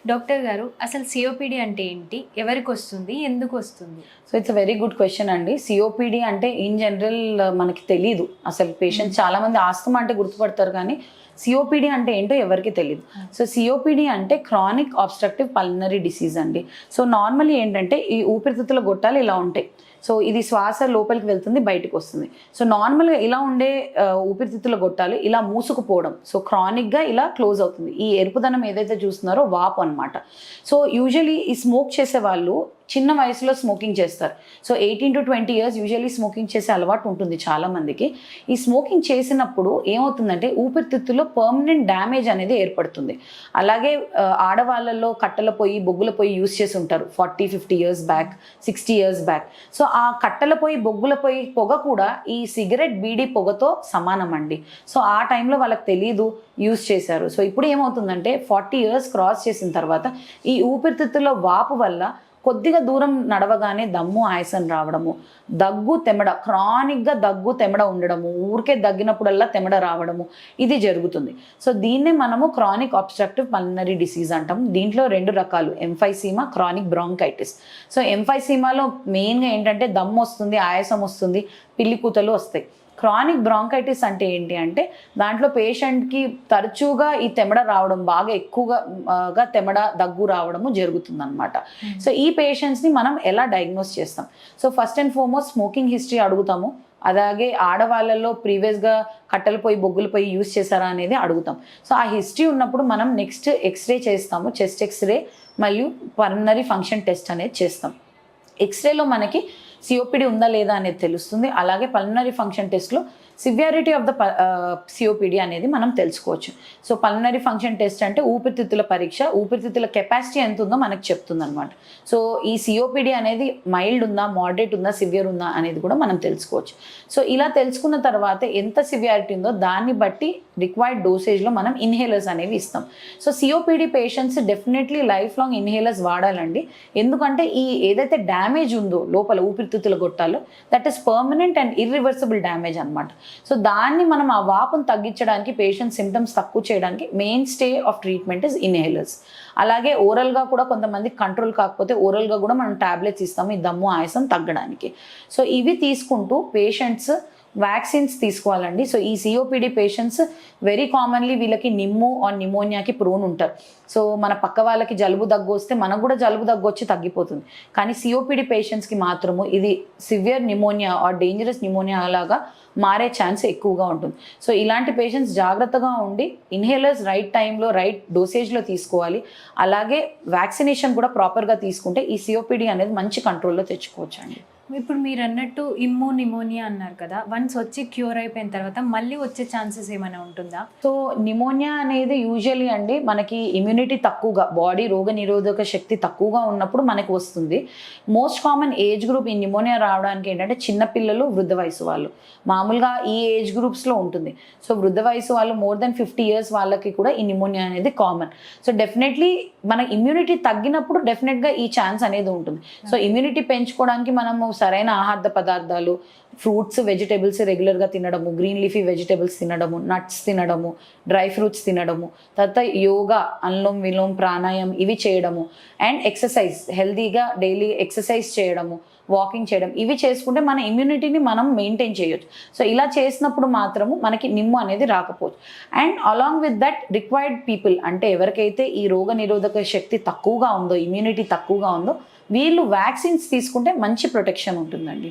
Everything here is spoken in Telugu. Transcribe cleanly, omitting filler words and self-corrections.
డాక్టర్ గారు అసలు సిఓపిడి అంటే ఏంటి? ఎవరికి వస్తుంది? ఎందుకు వస్తుంది? So it's a very good question అండి. సిఓపిడి అంటే ఇన్ జనరల్ మనకి తెలీదు. అసలు పేషెంట్స్ చాలా మంది ఆస్తమా అంటే గుర్తుపడతారు కానీ సిఓపిడి అంటే ఏంటో ఎవరికి తెలియదు. సో సిఓపిడి అంటే క్రానిక్ ఆబ్స్ట్రక్టివ్ పల్మనరీ డిసీజ్ అండి. సో నార్మల్లీ ఏంటంటే ఈ ఊపిరితిత్తుల గొట్టాలు ఇలా ఉంటాయి. సో ఇది శ్వాస లోపలికి వెళ్తుంది, బయటకు వస్తుంది. సో నార్మల్గా ఇలా ఉండే ఊపిరితిత్తుల గొట్టాలు ఇలా మూసుకుపోవడం, సో క్రానిక్గా ఇలా క్లోజ్ అవుతుంది. ఈ ఎరుపుదనం ఏదైతే చూస్తున్నారో వాపు అనమాట. సో యూజువలీ ఈ స్మోక్ చేసే వాళ్ళు చిన్న వయసులో స్మోకింగ్ చేస్తారు. So 18 to 20 years usually smoking చేసే అలవాటు ఉంటుంది చాలామందికి. ఈ స్మోకింగ్ చేసినప్పుడు ఏమవుతుందంటే ఊపిరితిత్తులో పర్మనెంట్ డ్యామేజ్ అనేది ఏర్పడుతుంది. అలాగే ఆడవాళ్ళల్లో కట్టెల పొయ్యి, బొగ్గుల పొయ్యి యూస్ చేసి ఉంటారు 40-50 years back, 60 years back. So ఆ కట్టెల పొయ్యి, బొగ్గుల పొయ్యి పొగ కూడా ఈ సిగరెట్, బీడీ పొగతో సమానం అండి. సో ఆ టైంలో వాళ్ళకి తెలీదు, యూస్ చేశారు. సో ఇప్పుడు ఏమవుతుందంటే 40 years క్రాస్ చేసిన తర్వాత ఈ ఊపిరితిత్తుల వాపు వల్ల కొద్దిగా దూరం నడవగానే దమ్ము, ఆయాసం రావడము, దగ్గు, తెమడ, క్రానిక్గా దగ్గు, తెమడ ఉండడము, ఊరికే దగ్గినప్పుడల్లా తెమడ రావడము, ఇది జరుగుతుంది. సో దీన్నే మనము క్రానిక్ ఆబ్స్ట్రక్టివ్ పల్మనరీ డిసీజ్ అంటాం. దీంట్లో 2 రకాలు, ఎంఫైసీమా, క్రానిక్ బ్రాంకైటిస్. సో ఎంఫైసీమాలో మెయిన్గా ఏంటంటే దమ్ము వస్తుంది, ఆయాసం వస్తుంది, పిల్లి కూతలు వస్తాయి. క్రానిక్ బ్రాంకైటిస్ అంటే ఏంటి అంటే దాంట్లో పేషెంట్కి తరచుగా ఈ తెమడ రావడం, బాగా ఎక్కువగా తెమడ, దగ్గు రావడము జరుగుతుందన్నమాట. సో ఈ పేషెంట్స్ని మనం ఎలా డయాగ్నోస్ చేస్తాం? So first and foremost smoking history అడుగుతాము. అలాగే ఆడవాళ్ళల్లో ప్రీవియస్గా కట్టెలు పొయ్యి, బొగ్గులు పొయ్యి యూస్ చేశారా అనేది అడుగుతాం. సో ఆ హిస్టరీ ఉన్నప్పుడు మనం నెక్స్ట్ ఎక్స్రే చేస్తాము, చెస్ట్ ఎక్స్రే మరియు పల్మనరీ ఫంక్షన్ టెస్ట్ అనేది చేస్తాం. ఎక్స్రేలో మనకి సిఓపిడి ఉందా లేదా అనేది తెలుస్తుంది. అలాగే పల్మనరీ ఫంక్షన్ టెస్ట్లో సివియారిటీ ఆఫ్ ద సిఓపిడి అనేది మనం తెలుసుకోవచ్చు. సో పల్మనరీ ఫంక్షన్ టెస్ట్ అంటే ఊపిరితిత్తుల పరీక్ష, ఊపిరితిత్తుల కెపాసిటీ ఎంత ఉందో మనకు చెప్తుంది అనమాట. సో ఈ సిఓపిడి అనేది మైల్డ్ ఉందా, మోడరేట్ ఉందా, సివియర్ ఉందా అనేది కూడా మనం తెలుసుకోవచ్చు. సో ఇలా తెలుసుకున్న తర్వాత ఎంత సివియారిటీ ఉందో దాన్ని బట్టి రిక్వైర్డ్ డోసేజ్లో మనం ఇన్హేలర్స్ అనేవి ఇస్తాం. So COPD patients definitely life long inhalers వాడాలండి. ఎందుకంటే ఈ ఏదైతే డ్యామేజ్ ఉందో లోపల ఊపిరితిత్తుల గొట్టాలు, that is permanent and irreversible damage అనమాట. సో దాన్ని మనం ఆ వాపును తగ్గించడానికి, పేషెంట్ సిమ్టమ్స్ తక్కువ చేయడానికి main stay of treatment is inhalers. అలాగే ఓరల్గా కూడా కొంతమంది కంట్రోల్ కాకపోతే ఓరల్గా కూడా మనం టాబ్లెట్స్ ఇస్తాము ఈ దమ్ము, ఆయాసం తగ్గడానికి. సో ఇవి తీసుకుంటూ పేషెంట్స్ వ్యాక్సిన్స్ తీసుకోవాలండి. సో ఈ సిఓపిడి పేషెంట్స్ వెరీ కామన్లీ వీళ్ళకి నిమ్ము ఆర్ నిమోనియాకి ప్రోన్ ఉంటారు. సో మన పక్క వాళ్ళకి జలుబు, దగ్గు వస్తే మనకు కూడా జలుబు, దగ్గు వచ్చి తగ్గిపోతుంది. కానీ సిఓపిడి పేషెంట్స్కి మాత్రము ఇది severe pneumonia or dangerous pneumonia లాగా మారే ఛాన్స్ ఎక్కువగా ఉంటుంది. సో ఇలాంటి పేషెంట్స్ జాగ్రత్తగా ఉండి ఇన్హేలర్స్ రైట్ టైంలో, రైట్ డోసేజ్లో తీసుకోవాలి. అలాగే వ్యాక్సినేషన్ కూడా ప్రాపర్గా తీసుకుంటే ఈ సిఓపిడి అనేది మంచి కంట్రోల్లో తెచ్చుకోవచ్చు అండి. ఇప్పుడు మీరు అన్నట్టు నిమోనియా అన్నారు కదా, వన్స్ వచ్చి క్యూర్ అయిపోయిన తర్వాత మళ్ళీ వచ్చే ఛాన్సెస్ ఏమైనా ఉంటుందా? సో నిమోనియా అనేది యూజువల్లీ అండి మనకి ఇమ్యూనిటీ తక్కువగా, బాడీ రోగ నిరోధక శక్తి తక్కువగా ఉన్నప్పుడు మనకు వస్తుంది. మోస్ట్ కామన్ ఏజ్ గ్రూప్ ఈ నిమోనియా రావడానికి ఏంటంటే చిన్నపిల్లలు, వృద్ధ వయసు వాళ్ళు. మామూలుగా ఈ ఏజ్ గ్రూప్స్లో ఉంటుంది. సో వృద్ధ వయసు వాళ్ళు more than 50 years వాళ్ళకి కూడా ఈ నిమోనియా అనేది కామన్. సో డెఫినెట్లీ మన ఇమ్యూనిటీ తగ్గినప్పుడు డెఫినెట్గా ఈ ఛాన్స్ అనేది ఉంటుంది. సో ఇమ్యూనిటీ పెంచుకోవడానికి మనము సరైన ఆహార పదార్థాలు, ఫ్రూట్స్, వెజిటేబుల్స్ రెగ్యులర్గా తినడము, గ్రీన్ లీఫీ వెజిటేబుల్స్ తినడము, నట్స్ తినడము, డ్రై ఫ్రూట్స్ తినడము, తర్వాత యోగా, అనులోమ్ విలోమ్, ప్రాణాయామం ఇవి చేయడము, అండ్ ఎక్సర్సైజ్, హెల్తీగా డైలీ ఎక్సర్సైజ్ చేయడము, వాకింగ్ చేయడం, ఇవి చేసుకుంటే మన ఇమ్యూనిటీని మనం మెయింటైన్ చేయొచ్చు. సో ఇలా చేసినప్పుడు మాత్రము మనకి నిమ్ము అనేది రాకపోవచ్చు. And along with that required people అంటే ఎవరికైతే ఈ రోగ నిరోధక శక్తి తక్కువగా ఉందో, ఇమ్యూనిటీ తక్కువగా ఉందో, వీళ్ళు వ్యాక్సిన్స్ తీసుకుంటే మంచి ప్రొటెక్షన్ ఉంటుందండి.